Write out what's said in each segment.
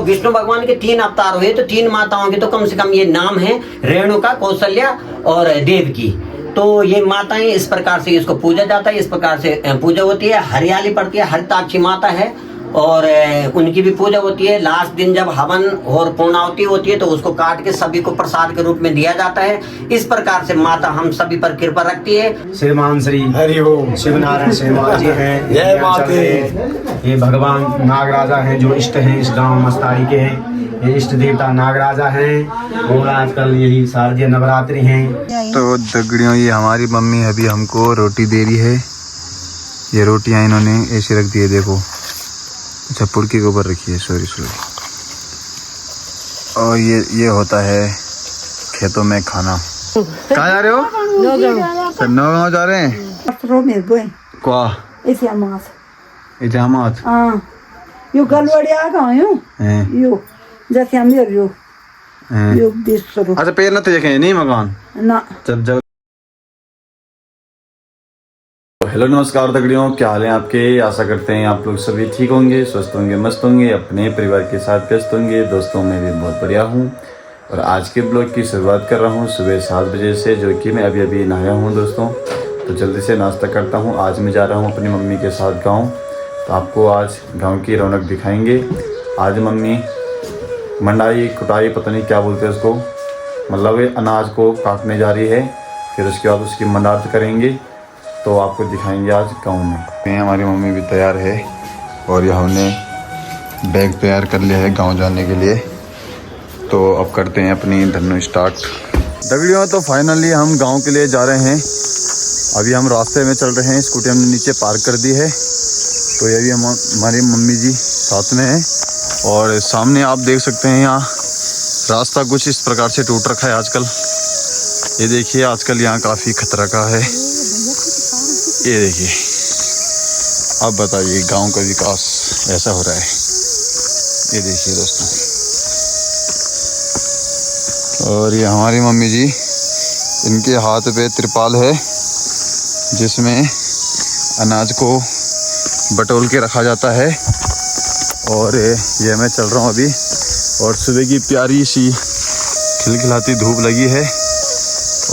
विष्णु भगवान के 3 अवतार हुए, तो 3 माताओं के तो कम से कम ये नाम है, रेणुका, कौशल्या और देवकी। तो ये माताएं इस प्रकार से इसको पूजा जाता है, इस प्रकार से पूजा होती है। हरियाली पड़ती है, हरिताक्षी माता है और उनकी भी पूजा होती है। लास्ट दिन जब हवन और पूर्णाहुति होती है तो उसको काट के सभी को प्रसाद के रूप में दिया जाता है। इस प्रकार से माता हम सभी पर कृपा रखती है। श्रीमान श्री हरि ओम शिव नारायण श्रीमान जी हैं, जय माते। ये भगवान नागराजा हैं जो इष्ट हैं इस गांव मस्तारी के हैं। ये इष्ट देवता नागराजा हैं और आजकल यही शारदीय नवरात्रि हैं। तो दगड़ियों, ये हमारी मम्मी अभी हमको रोटी दे रही है। ये रोटियां इन्होंने ऐसे रख दी है, देखो। अच्छा, पुड़की के ऊपर रखी है, सॉरी। और ये होता है खेतों में खाना। कहाँ जा रहे हो? नौगांव जा रहे हैं। क्या? इजामत। यो गलवड़िया गाँव यो जैसे हम यो अच्छा, पैर न देखे नहीं मकान ना जब। हेलो नमस्कार दगड़ियों, क्या हाल है आपके? आशा करते हैं आप लोग सभी ठीक होंगे, स्वस्थ होंगे, मस्त होंगे, अपने परिवार के साथ व्यस्त होंगे। दोस्तों, मैं भी बहुत बढ़िया हूँ और आज के ब्लॉग की शुरुआत कर रहा हूँ सुबह 7 बजे से, जो कि मैं अभी नहाया हूँ दोस्तों। तो जल्दी से नाश्ता करता हूँ। आज मैं जा रहा हूँ अपनी मम्मी के साथ गाँव। तो आपको आज गाँव की रौनक दिखाएंगे। आज मम्मी मंडाई कुटाई पता नहीं क्या बोलते हैं उसको, मतलब अनाज को काटने जा रही है। फिर उसके बाद उसकी मंडार्थ करेंगे, तो आपको दिखाएंगे आज गाँव में। हमारी मम्मी भी तैयार है और यह हमने बैग तैयार कर लिया है गाँव जाने के लिए। तो अब करते हैं अपनी धन्नो स्टार्ट। दगड़ियों, तो फाइनली हम गाँव के लिए जा रहे हैं। अभी हम रास्ते में चल रहे हैं, स्कूटी हमने नीचे पार्क कर दी है। तो ये भी हमारी मम्मी जी साथ में है। और सामने आप देख सकते हैं यहाँ रास्ता कुछ इस प्रकार से टूट रखा है आजकल। ये देखिए, आजकल यहाँ काफ़ी खतरा का है। ये देखिए, अब बताइए गांव का विकास ऐसा हो रहा है। ये देखिए दोस्तों, और ये हमारी मम्मी जी, इनके हाथ पे त्रिपाल है जिसमें अनाज को बटोल के रखा जाता है। और ये मैं चल रहा हूँ अभी, और सुबह की प्यारी सी खिलखिलाती धूप लगी है।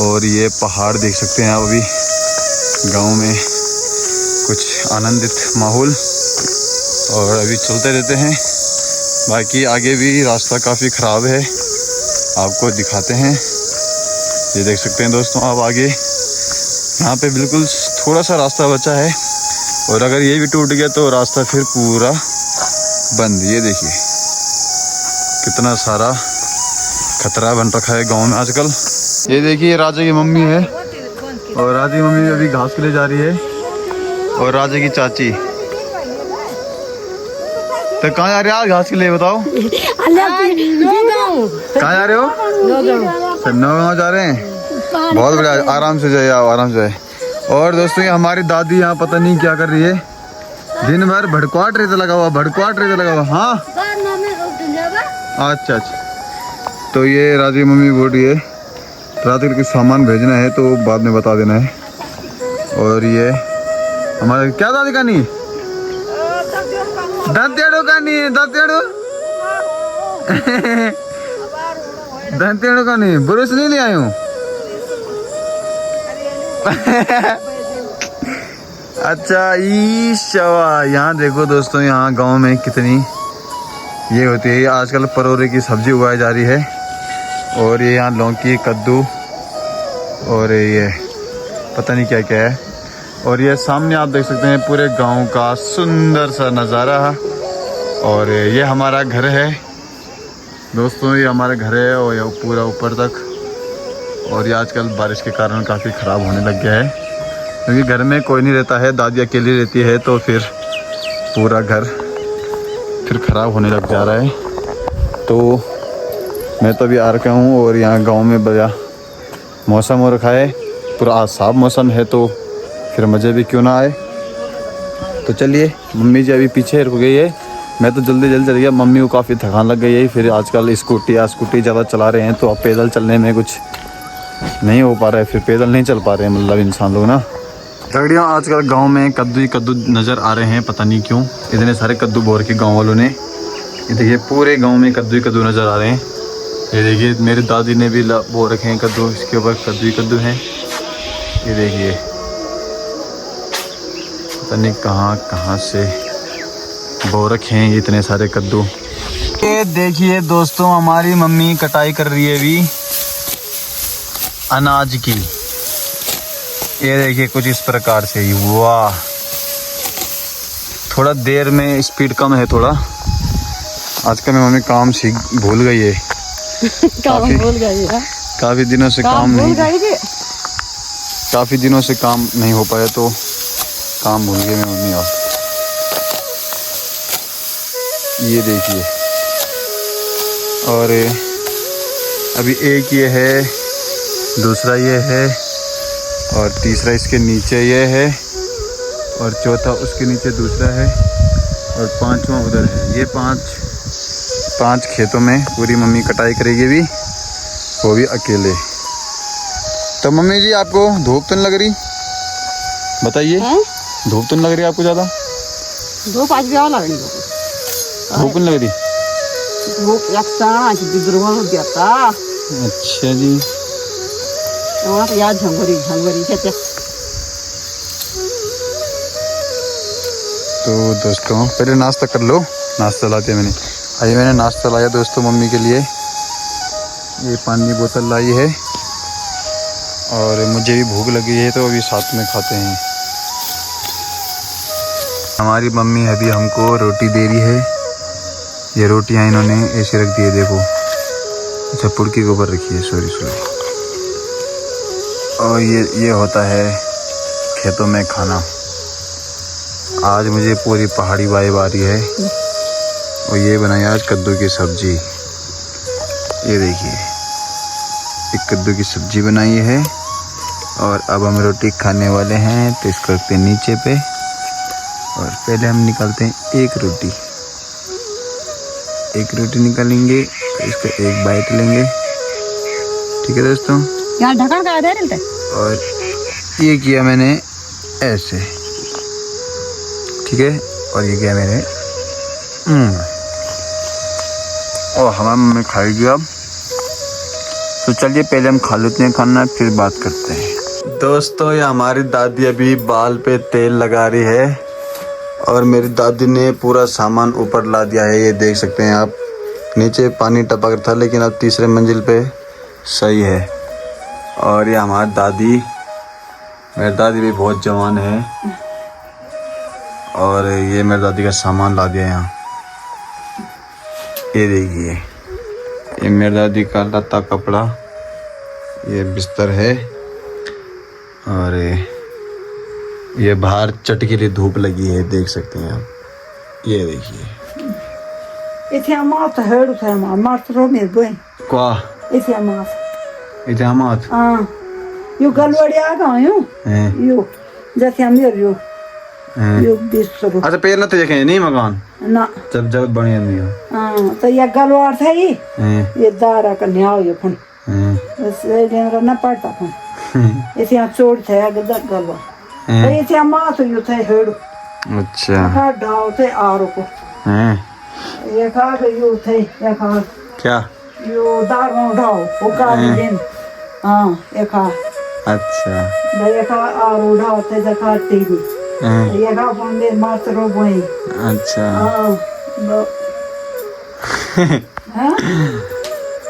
और ये पहाड़ देख सकते हैं आप। अभी गांव में कुछ आनंदित माहौल, और अभी चलते रहते हैं। बाकी आगे भी रास्ता काफ़ी ख़राब है, आपको दिखाते हैं। ये देख सकते हैं दोस्तों आप आगे, यहाँ पे बिल्कुल थोड़ा सा रास्ता बचा है। और अगर ये भी टूट गया तो रास्ता फिर पूरा बंद। ये देखिए कितना सारा खतरा बन रखा है गाँव में आजकल। ये देखिए, राजा की मम्मी है और राजा की मम्मी अभी घास के लिए जा रही है। और राजा की चाची तो कहाँ जा रहे हो घास के लिए, बताओ? कहाँ जा रहे हो? नौगांव जा रहे हैं। बहुत बढ़िया, आराम से जाइए, आओ आराम से जाइए। और दोस्तों, ये हमारी दादी यहाँ पता नहीं क्या कर रही है, दिन भर भड़कवाट रेता लगा हुआ। हाँ, अच्छा। तो ये राजा की मम्मी बोल रही है रात के कुछ सामान भेजना है, तो बाद में बता देना है। और ये हमारे क्या दादी का नहीं दंतेड़ो का नहीं, दंतेड़ो का नहीं, ब्रश नहीं ले आए हूँ। अच्छा, ईशवा। यहाँ देखो दोस्तों, यहाँ गांव में कितनी ये होती है। आजकल परोरे की सब्जी उगाई जा रही है। और ये यहाँ लौकी, कद्दू और ये पता नहीं क्या क्या है। और ये सामने आप देख सकते हैं पूरे गांव का सुंदर सा नज़ारा। और ये हमारा घर है दोस्तों, ये हमारा घर है और ये पूरा ऊपर तक। और ये आजकल बारिश के कारण काफ़ी ख़राब होने लग गया है, क्योंकि घर में कोई नहीं रहता है, दादी अकेली रहती है। तो फिर पूरा घर फिर ख़राब होने लग जा रहा है। तो मैं तो अभी आ रखा हूँ और यहाँ गांव में बढ़िया मौसम हो रखा है, पूरा आज साफ मौसम है, तो फिर मज़े भी क्यों ना आए। तो चलिए, मम्मी जी अभी पीछे रुक गई है, मैं तो जल्दी चल गया। मम्मी को काफ़ी थकान लग गई है, फिर आजकल स्कूटी ज़्यादा चला रहे हैं, तो अब पैदल चलने में कुछ नहीं हो पा रहा है, फिर पैदल नहीं चल पा रहे हैं मतलब इंसान लोग ना। दगड़ियों, आजकल गांव में कद्दू ही कद्दू नज़र आ रहे हैं, पता नहीं क्यों इतने सारे कद्दू बो रखे गाँव वालों ने। ये देखिए पूरे गांव में कद्दू ही कद्दू नज़र आ रहे हैं। ये देखिए मेरी दादी ने भी बो रखे हैं कद्दू, इसके ऊपर कद्दू ही कद्दू हैं। ये देखिए पता नहीं कहाँ कहाँ से बो रखे हैं इतने सारे कद्दू। ये देखिए दोस्तों हमारी मम्मी कटाई कर रही है अभी अनाज की। ये देखिए कुछ इस प्रकार से ही। वाह, थोड़ा देर में स्पीड कम है थोड़ा। आजकल मेरी मम्मी काम भूल गई है। काम भूल गई है। काफी दिनों से काम नहीं, काफी दिनों से काम नहीं हो पाया तो काम भूल गई मेरी मम्मी। आप ये देखिए, और अभी एक ये है, दूसरा ये है, और तीसरा इसके नीचे ये है, और चौथा उसके नीचे दूसरा है, और पांचवा उधर है। ये पांच खेतों में पूरी मम्मी कटाई करेगी अभी, वो भी अकेले। तो मम्मी जी आपको धूप तो नहीं लग रही? बताइए, धूप तो नहीं लग रही आपको ज़्यादा? धूप आज भी आ लग रही, धूप नहीं लग रही? धूप देता। अच्छा जी, वहाँ तो याद झंगोरी कहते। तो दोस्तों पहले नाश्ता कर लो। नाश्ता लाते मैंने, आज मैंने नाश्ता लाया दोस्तों मम्मी के लिए। ये पानी बोतल लाई है, और मुझे भी भूख लगी है तो अभी साथ में खाते हैं। हमारी मम्मी अभी हमको रोटी दे रही है। ये रोटियां इन्होंने ऐसे रख दी है, देखो। अच्छा, पुड़की के ऊपर रखी है, सॉरी। और ये होता है खेतों में खाना। आज मुझे पूरी पहाड़ी वाइब आ रही है। और ये बनाई आज कद्दू की सब्जी। ये देखिए, एक कद्दू की सब्जी बनाई है। और अब हम रोटी खाने वाले हैं, तो इसको रखते हैं नीचे पे। और पहले हम निकालते हैं एक रोटी निकालेंगे, इसका एक बाइट लेंगे। ठीक है दोस्तों, यहाँ ढक्कन का दे रहे। और ये किया मैंने ऐसे, ठीक है। और ये किया मैंने और हमारी मम्मी खाएगी अब। तो चलिए पहले हम खा लेते हैं खाना, फिर बात करते हैं। दोस्तों ये हमारी दादी अभी बाल पे तेल लगा रही है, और मेरी दादी ने पूरा सामान ऊपर ला दिया है। ये देख सकते हैं आप, नीचे पानी टपक था लेकिन अब तीसरे मंजिल पे सही है। और ये हमारी दादी, मेरी दादी भी बहुत जवान है। और ये मेरी दादी का सामान ला दिया यहाँ। ये देखिए, ये मेरी दादी का लत्ता कपड़ा, ये बिस्तर है। और ये बाहर चट के लिए धूप लगी है, देख सकते हैं आप। ये देखिए इथे मात हेडू थे मात रो मेरे बोए क्या इथे मात इजामत। हां यो गलवड़ी आ गयो यो जैसे हम यो बिस्तर। अच्छा पहले तो देखे नहीं मकान ना, जब बढ़िया नहीं हो। हां तो ये गलवाड़ था ये दारा का न्याव ये फन से लेन ना पड़ता फन इथे आ चोड़ थे गदा गलवा तो इथे मात यो थे हेडू। अच्छा खा डाव थे आरो को ये खा के यो थे ये खा क्या यो दार डाव वो का दिन हां ये खा। अच्छा ये खा आरो डाव थे जखा टीवी ये खा बंदे मात रो बोई। अच्छा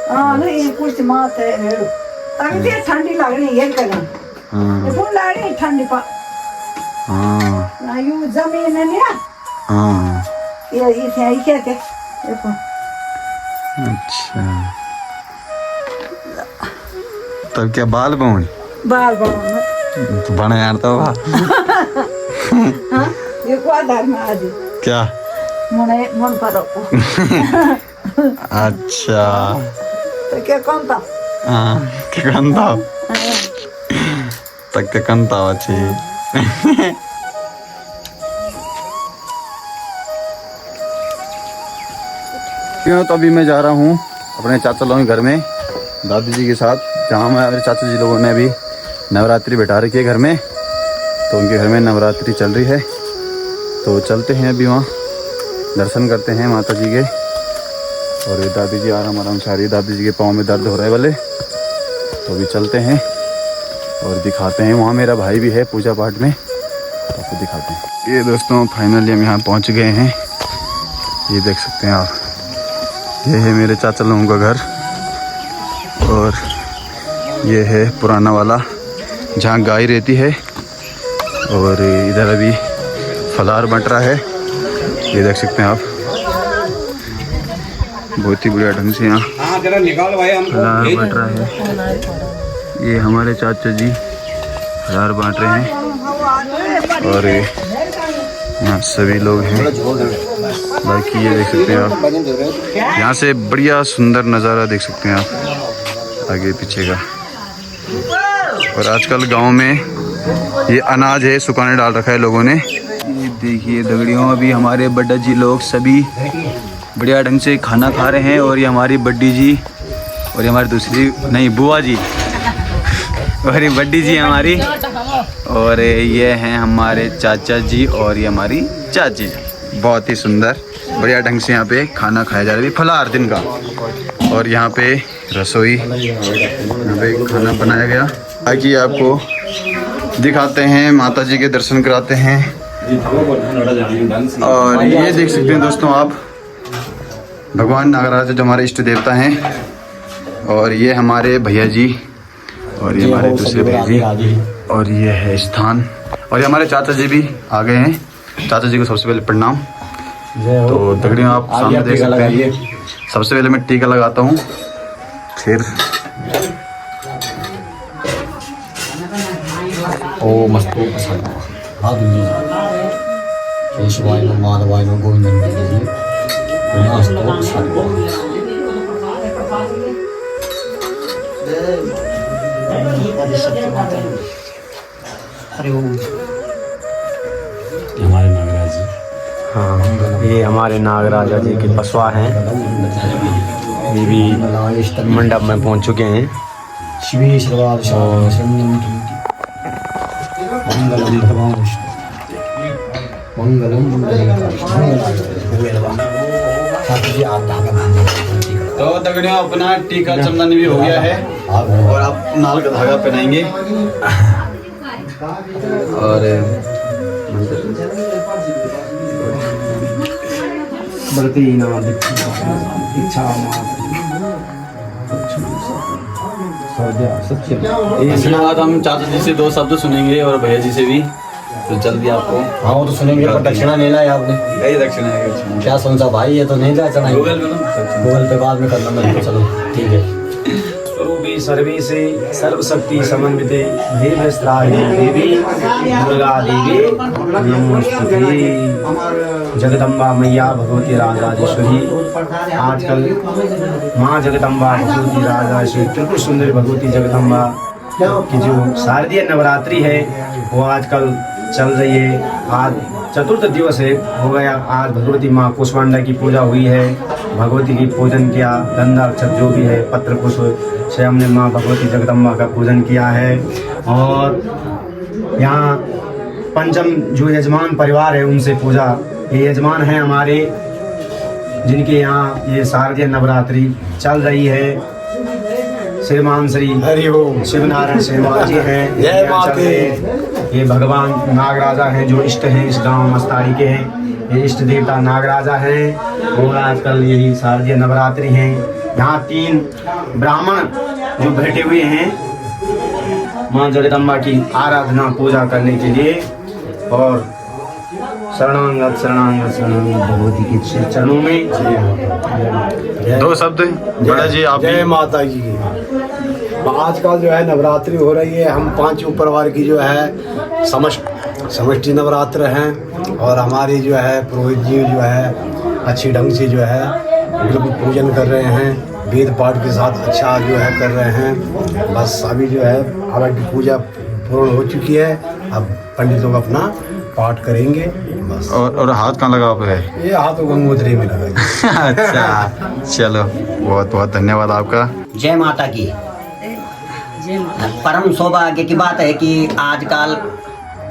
हाँ नहीं ये कुछ मात है हेडू अभी ये ठंडी लग रही है करा ये कौन लग रही ठंडी पा। हाँ यू जमीन है ना। हाँ ये इसे क्या के देखो। अच्छा तब क्या बाल बौनी बाल बौन तो बने यार तो हाँ ये क्या धर्म आज क्या मन करो। अच्छा तो क्या कौन था हाँ क्या कंता तक क्या कंता अच्छी। क्यों तो अभी मैं जा रहा हूँ अपने चाचा लोगों के घर में दादी जी के साथ, जहाँ मेरे चाचा जी लोगों ने अभी नवरात्रि बैठा रखी है घर में। तो उनके घर में नवरात्रि चल रही है, तो चलते हैं अभी वहाँ दर्शन करते हैं माता जी के। और ये दादी जी आराम आराम से आ रही है। दादी जी के पाँव में दर्द हो रहा है वाले, तो अभी चलते हैं और दिखाते हैं। वहाँ मेरा भाई भी है पूजा पाठ में, तो आपको दिखाते हैं। ये दोस्तों फाइनली हम यहाँ पहुँच गए हैं। ये देख सकते हैं आप, ये है मेरे चाचा लोगों का घर और ये है पुराना वाला जहाँ गाय रहती है। और इधर अभी फलार बट रहा है, ये देख सकते हैं आप, बहुत ही बढ़िया ढंग से यहाँ फलार बट रहा है। ये हमारे चाचा जी फलार बांट रहे हैं और यहाँ सभी लोग हैं। बाकी ये देख सकते हैं आप, यहाँ से बढ़िया सुंदर नज़ारा देख सकते हैं आप आगे पीछे का। और आजकल गांव में ये अनाज है सुखाने डाल रखा है लोगों ने। ये देखिए दगड़ियों, अभी हमारे बड्डा जी लोग सभी बढ़िया ढंग से खाना खा रहे हैं। और ये हमारी बड्डी जी और ये हमारी दूसरी नहीं बुआ जी और ये बड्डी जी हमारी, और ये हैं हमारे चाचा जी और ये हमारी चाची जी। बहुत ही सुंदर बढ़िया ढंग से यहाँ पे खाना खाया जा रहा है फलार दिन का। और यहाँ पे रसोई, यहाँ पे खाना बनाया गया। ताकि आपको दिखाते हैं, माता जी के दर्शन कराते हैं। और ये देख सकते हैं दोस्तों आप, भगवान नागराज जो हमारे इष्ट देवता हैं। और ये हमारे भैया जी और ये हमारे दूसरे भैया जी, और ये है स्थान। और ये हमारे चाचा जी भी आ गए हैं। चाचा जी को सबसे पहले प्रणाम। तो दगड़ियों आप सामने देख सकते हैं, सबसे पहले मैं टीका लगाता हूँ, फिर ओ मस्तु केशवाय नमः माधवाय नमः गोविंदाय हमारे नागराज जी, हाँ ये हमारे नागराजा जी के पसवा हैं। ये भी मंडप में पहुंच चुके हैं। तो दगड़ियों अपना टीका चंदन भी हो गया है और आप नाल का धागा पहनाएंगे। और इसके बाद हम चाचा जी से 2 शब्द सुनेंगे और भैया जी से भी। तो जल्दी आपको, हाँ वो तो सुनेंगे, पर दक्षिणा नहीं लाया आपने। यही दक्षिणा है। क्या सोचा भाई, ये तो नहीं लाया चना। गूगल पे बाद में करना मैं, चलो ठीक है। स्वरूपी सर्वे से सर्वशक्ति समन्विते देवस्त्राहि देवी दुर्गा देवी नमोस्तुते। जगदम्बा मैया भगवती राजराजेश्वरी। आजकल माँ जगदम्बा भगवती राजराजेश्वरी त्रिपुर सुंदरी भगवती जगदम्बा की जो शारदीय नवरात्रि है वो आजकल चल रही है। आज चतुर्थ दिवस है हो गया। आज भगवती माँ कुष्मांडा की पूजा हुई है, भगवती की पूजन किया। गंधा अक्षत जो भी है, पत्र पुष्प से हमने माँ भगवती जगदम्बा का पूजन किया है। और यहाँ पंचम जो यजमान परिवार है उनसे पूजा, ये यजमान हैं हमारे जिनके यहाँ ये शारदीय नवरात्रि चल रही है। श्रीमान श्री हरिओम शिव नारायण शर्मा जी हैं, जय माते। ये भगवान नागराजा हैं जो इष्ट हैं इस गांव मस्तारी के हैं। ये इष्ट देवता नागराजा हैं और आजकल यही शारदीय नवरात्रि हैं। यहाँ 3 ब्राह्मण जो बैठे हुए हैं माँ जगदम्बा की आराधना पूजा करने के लिए। और शरणागत शरणागत शरणागत भगवती के चरणों में 2 शब्द बड़ा जी आप। जय माता जी की। आजकल जो है नवरात्रि हो रही है। हम 5 परिवार की जो है समष्टि नवरात्र हैं। और हमारी जो है पुरोहित जी जो है अच्छी ढंग से जो है बिल्कुल पूजन कर रहे हैं, वेद पाठ के साथ अच्छा जो है कर रहे हैं। बस अभी जो है अब पूजा पूर्ण हो चुकी है। अब पंडित लोग अपना पाठ करेंगे बस। और हाथ कहाँ लगा आप है? ये हाथ गंगोत्री में लगा। अच्छा चलो, बहुत बहुत धन्यवाद आपका। जय माता की। परम सौभाग्य की बात है कि आजकल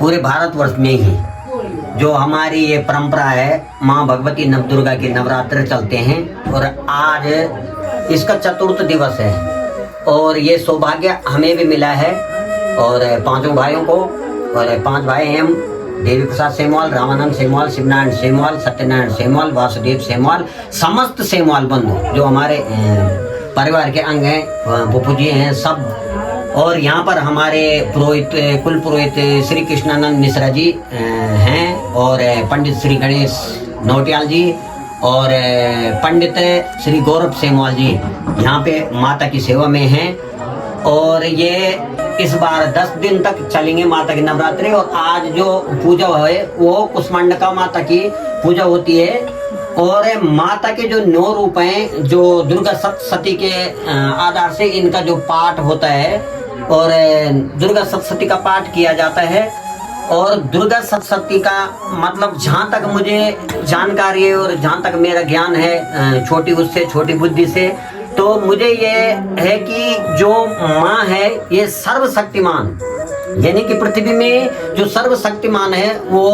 पूरे भारतवर्ष में ही जो हमारी ये परंपरा है, माँ भगवती नवदुर्गा के नवरात्र चलते हैं और आज इसका चतुर्थ दिवस है और ये सौभाग्य हमें भी मिला है और पांचों भाइयों को। और 5 भाई हैं हम, देवी प्रसाद सेमवाल, रामानंद सेमवाल, शिवनारायण सेमवाल, सत्यनारायण सेमवाल, वासुदेव सेमवाल, समस्त सेमवाल बंधु जो हमारे परिवार के अंग हैं, पुप्पू जी हैं सब। और यहाँ पर हमारे पुरोहित, कुल पुरोहित श्री कृष्णानंद मिश्रा जी हैं और पंडित श्री गणेश नौटियाल जी और पंडित श्री गौरव सेमवाल जी यहाँ पे माता की सेवा में हैं। और ये इस बार 10 दिन तक चलेंगे माता की नवरात्रि। और आज जो पूजा है वो कुष्मांडका माता की पूजा होती है। और माता के जो 9 रूप हैं, जो दुर्गा सप्तशती के आधार से इनका जो पाठ होता है और दुर्गा सप्तशती का पाठ किया जाता है। और दुर्गा सप्तशती का मतलब जहाँ तक मुझे जानकारी है और जहाँ तक मेरा ज्ञान है छोटी उससे छोटी बुद्धि से, तो मुझे ये है कि जो माँ है ये सर्वशक्तिमान, यानी कि पृथ्वी में जो सर्वशक्तिमान है वो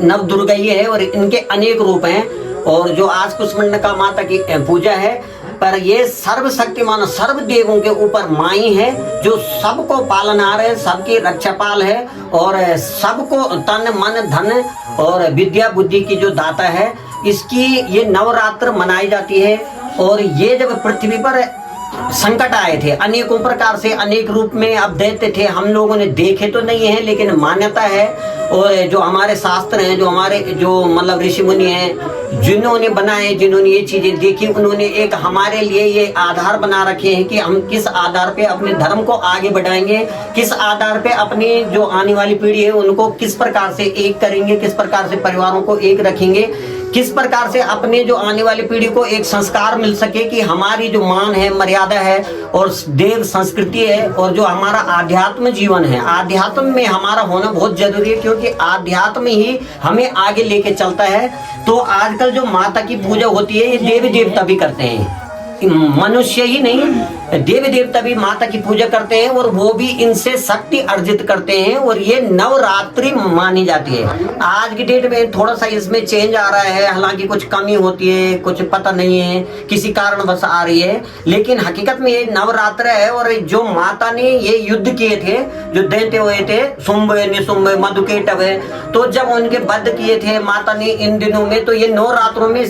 नवदुर्गा ही है और इनके अनेक रूप हैं। और जो आज कुष्मांडका माता की पूजा है, पर ये सर्वशक्तिमान सर्व देवों के ऊपर माई है जो सबको पालनहार है, सबकी रक्षापाल है और सबको तन मन धन और विद्या बुद्धि की जो दाता है। इसकी ये नवरात्र मनाई जाती है। और ये जब पृथ्वी पर संकट आए थे अनेकों प्रकार से, अनेक रूप में अब देते थे, हम लोगों ने देखे तो नहीं है लेकिन मान्यता है। और जो हमारे शास्त्र हैं, जो हमारे जो मतलब ऋषि मुनि हैं, जिन्होंने बनाए, जिन्होंने ये चीजें देखी, उन्होंने एक हमारे लिए ये आधार बना रखे हैं कि हम किस आधार पे अपने धर्म को आगे बढ़ाएंगे, किस आधार पे अपनी जो आने वाली पीढ़ी है उनको किस प्रकार से एक करेंगे, किस प्रकार से परिवारों को एक रखेंगे, किस प्रकार से अपने जो आने वाली पीढ़ी को एक संस्कार मिल सके कि हमारी जो मान है, मर्यादा है और देव संस्कृति है और जो हमारा आध्यात्म जीवन है, आध्यात्म में हमारा होना बहुत जरूरी है, क्योंकि आध्यात्म ही हमें आगे लेके चलता है। तो आजकल जो माता की पूजा होती है ये देवी देवता भी करते हैं, मनुष्य ही नहीं, देवी देवता भी माता की पूजा करते हैं और वो भी इनसे शक्ति अर्जित करते हैं। और ये नवरात्रि मानी जाती है। आज की डेट में थोड़ा सा इसमें चेंज आ रहा है, हालांकि कुछ कमी होती है, कुछ पता नहीं है, किसी कारणवश आ रही है, लेकिन हकीकत में ये नवरात्र है। और जो माता ने ये युद्ध किए थे, जो दैत्य हुए थे, शुंभ निशुंभ मधुकेटव, तो जब उनके वध किए थे माता ने इन दिनों में, तो ये नवरात्रों में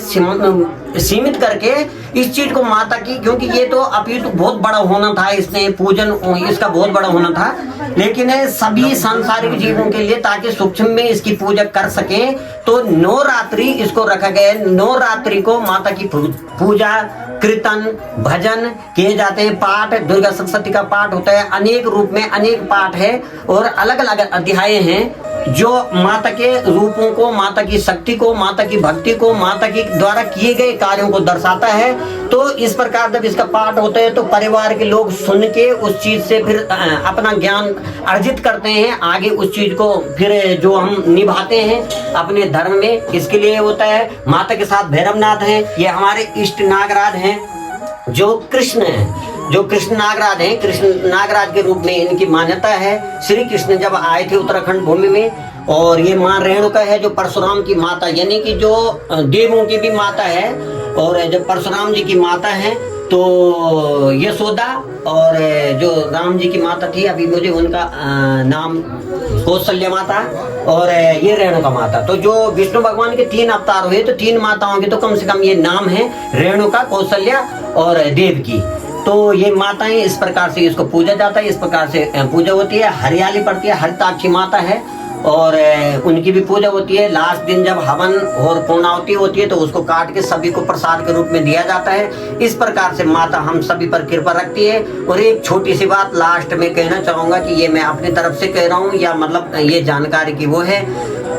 सीमित करके इस चीज को माता की, क्योंकि ये तो अभी तो बहुत बड़ा होना था, इसने पूजन इसका बहुत बड़ा होना था, लेकिन सभी सांसारिक जीवों के लिए ताकि सूक्ष्म में इसकी पूजा कर सके, तो नवरात्रि इसको रखा गया है। नवरात्रि को माता की पूजा, कीर्तन, भजन किए जाते हैं, पाठ, दुर्गा सप्तशती का पाठ होता है, अनेक रूप में अनेक पाठ है और अलग अलग अध्याय हैं जो माता के रूपों को, माता की शक्ति को, माता की भक्ति को, माता के द्वारा किए गए कार्यों को दर्शाता है। तो इस प्रकार जब इसका पाठ होता है तो परिवार के लोग सुन के उस चीज से फिर अपना ज्ञान अर्जित करते हैं, आगे उस चीज को फिर जो हम निभाते हैं अपने धर्म में, इसके लिए होता है। माता के साथ भैरवनाथ हैं, ये हमारे इष्ट नागराज हैं, जो कृष्ण हैं, जो कृष्ण नागराज हैं, कृष्ण नागराज के रूप में इनकी मान्यता है। श्री कृष्ण जब आए थे उत्तराखंड भूमि में, और ये माँ रेणुका है जो परशुराम की माता, यानी कि जो देवों की भी माता है, और जब परशुराम जी की माता है तो यशोदा, और जो राम जी की माता थी, अभी मुझे उनका नाम, कौशल्या माता, और ये रेणुका माता। तो जो विष्णु भगवान के 3 अवतार हुए, तो 3 माताओं के तो कम से कम ये नाम है, रेणुका, कौशल्या और देवकी। तो ये माताएं इस प्रकार से इसको पूजा जाता है, इस प्रकार से पूजा होती है। हरियाली पड़ती है, हरिताक्षी माता है और उनकी भी पूजा होती है। लास्ट दिन जब हवन और पूर्णाहुति होती है तो उसको काट के सभी को प्रसाद के रूप में दिया जाता है। इस प्रकार से माता हम सभी पर कृपा रखती है। और एक छोटी सी बात लास्ट में कहना चाहूंगा कि ये मैं अपनी तरफ से कह रहा हूँ, या मतलब ये जानकारी की वो है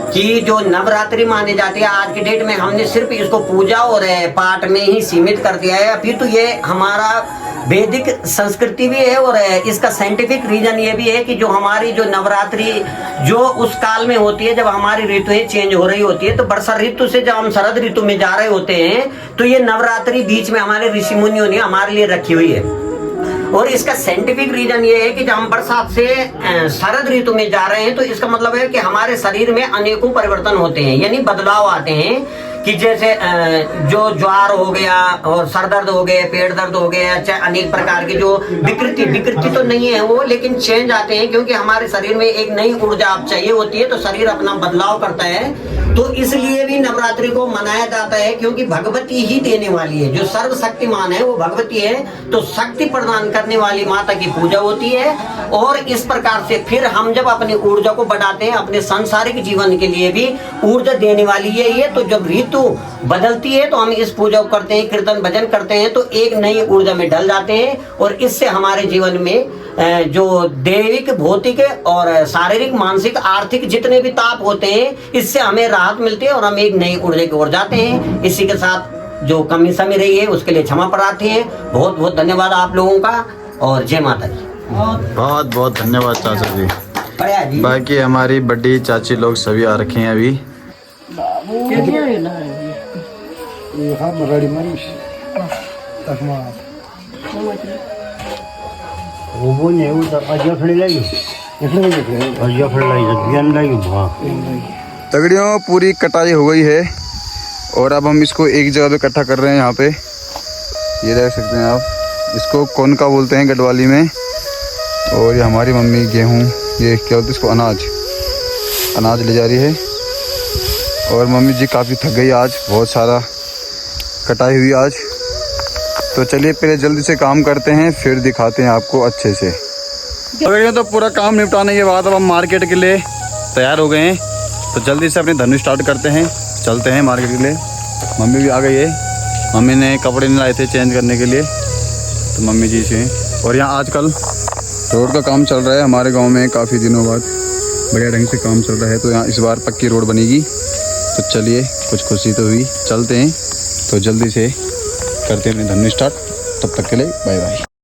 कि जो नवरात्रि माने जाती है आज की डेट में, हमने सिर्फ इसको पूजा और पाठ में ही सीमित कर दिया है। अभी तो ये हमारा वैदिक संस्कृति भी है और इसका साइंटिफिक रीजन ये भी है कि जो हमारी जो नवरात्रि जो उस काल में होती है जब हमारी ऋतुएं चेंज हो रही होती है, तो वर्षा ऋतु से जब हम शरद ऋतु में जा रहे होते हैं, तो ये नवरात्रि बीच में हमारे ऋषि मुनियों ने हमारे लिए रखी हुई है। और इसका साइंटिफिक रीजन ये है कि जब हम बरसात से शरद ऋतु में जा रहे हैं तो इसका मतलब है कि हमारे शरीर में अनेकों परिवर्तन होते हैं, यानी बदलाव आते हैं कि जैसे जो ज्वार हो गया और सर दर्द हो गए, पेट दर्द हो गया, चाहे अनेक प्रकार की जो विकृति तो नहीं है वो, लेकिन चेंज आते हैं क्योंकि हमारे शरीर में एक नई ऊर्जा आप चाहिए होती है, तो शरीर अपना बदलाव करता है। तो इसलिए भी नवरात्रि को मनाया जाता है क्योंकि भगवती ही देने वाली है, जो सर्वशक्तिमान है वो भगवती है, तो शक्ति प्रदान करने वाली माता की पूजा होती है। और इस प्रकार से फिर हम जब अपनी ऊर्जा को बढ़ाते हैं, अपने सांसारिक जीवन के लिए भी ऊर्जा देने वाली है ये। तो जब ऋतु बदलती है तो हम इस पूजा को करते हैं, कीर्तन भजन करते हैं, तो एक नई ऊर्जा में ढल जाते हैं और इससे हमारे जीवन में जो दैविक, भौतिक और शारीरिक, मानसिक, आर्थिक जितने भी ताप होते हैं, इससे हमें राहत मिलती है और हम एक नई ऊर्जा की ओर जाते हैं। इसी के साथ जो कमी समी रही है उसके लिए क्षमा प्रार्थी है। बहुत बहुत धन्यवाद आप लोगों का और जय माता दी। बहुत बहुत धन्यवाद चाचा जी। बढ़िया जी। बाकी हमारी बड़ी चाची लोग सभी आ रखे हैं अभी। तगड़ियों पूरी कटाई हो गई है और अब हम इसको एक जगह पे इकट्ठा कर रहे हैं। यहाँ पे ये देख सकते हैं आप, इसको कौन का बोलते हैं गढ़वाली में। और ये हमारी मम्मी गेहूँ, ये क्या बोलते हैं इसको, अनाज ले जा रही है। और मम्मी जी काफ़ी थक गई आज, बहुत सारा कटाई हुई आज। तो चलिए पहले जल्दी से काम करते हैं, फिर दिखाते हैं आपको अच्छे से। तो पूरा काम निपटाने के बाद अब हम मार्केट के लिए तैयार हो गए हैं, तो जल्दी से अपनी धनु स्टार्ट करते हैं, चलते हैं मार्केट के लिए। मम्मी भी आ गई है, मम्मी ने कपड़े नहीं लाए थे चेंज करने के लिए, तो मम्मी जी से। और यहाँ आजकल रोड का काम चल रहा है हमारे गांव में, काफ़ी दिनों बाद बढ़िया ढंग से काम चल रहा है। तो यहाँ इस बार पक्की रोड बनेगी, तो चलिए कुछ खुशी तो हुई, चलते हैं। तो जल्दी से करते हैं अपनी धनु स्टार्ट, तब तक के लिए बाय बाय।